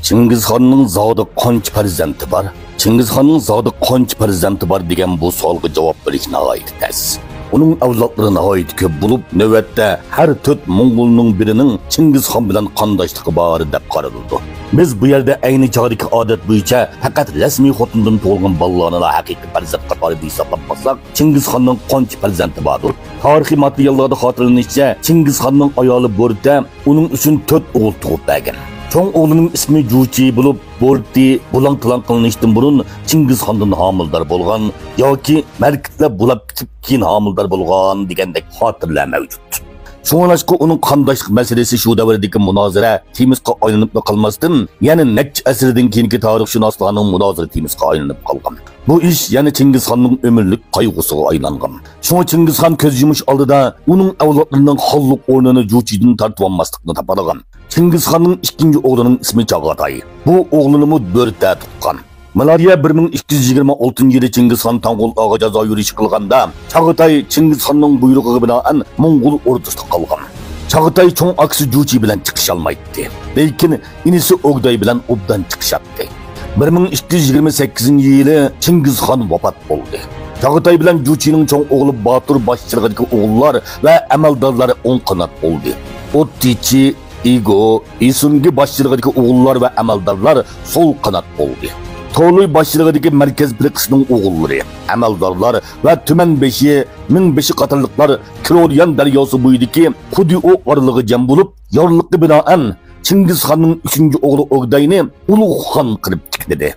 Chingizxonning zodi qancha farzandi bor? Chingizxonning zodi qancha farzandi bor degan bu savolga javob berish nihoyat tez. Uning avlodlari nihoyat ko'p bo'lib, navbatda har 4 Mo'ng'ulning birining Chingizxon bilan qondoshligi bor deb qaraladi. Biz bu yerda ayni chog'dagi odat bo'yicha faqat rasmiy xotindan tug'ilgan bolalarni haqiqiy farzand qatori hisoblamasak, Chingizxonning qancha farzandi bordir? Tarixiy materiallarda xotirlanishicha, Chingizxonning ayoli Bo'rta uning uchun 4 o'g'il tug'ib bergan. Çoğun oğlunun ismi Juchi bulup, Bo'rti bulang-tulang qilinishdan burun Chingizxondan homildor bo'lgan yoki markitlar bulab bitib keyin homildor bo'lgan degandek xotirlar mavjud. Şoňlaşqa uning qandaylik masalasi shu davrdagi munozara temizga aylanib qolmasdan, yana necha asrdan keyingi tarixshunoslarning munozara temizga aylanib qolgan. Bu ish yana Chingizxonning ömürlük qayg'usiga aylangan. Şoňa Chingizxon ko'z yumish oldida uning avlodlarining xolliq o'rnini Juchidan tortib olmaslikni topalagan. Chingizxonning ikkinchi o'g'lining ismi Chag'atay. Bu o'g'lini Bo'rta tuqqan. Malariya 1226-yili Chingizxon Tong'ulga jazo yurishi qilganda, Chag'atay Chingizxonning buyrug'iga binoan Mo'ng'ul ordusida qolgan. Chag'atay cho'ng aksi Juchi bilan chiqish olmaydi. Lekin inisi O'gday bilan obdan chiqishatdi. 1228-yili Chingizxon vafot bo'ldi. Chag'atay bilan Juchining cho'ng o'g'li Botur boshchiligidagi o'g'illar va amaldorlari o'ng qanot bo'ldi. O'ttichi Igo, Isungi boshchiligidagi o'g'illar va amaldorlar sol qanot bo'ldi. To'luy boshchiligidagi markaz bir qismning o'g'illari, amaldorlar va tuman beshi, ming beshi qatorliqlar Kiroryan daryosi bo'yidagi Qudio orlig'i jam bo'lib, yorliqqa binoan Chingizxonning 3-o'g'li O'gdayni Ulug'xon qilib chiqdi.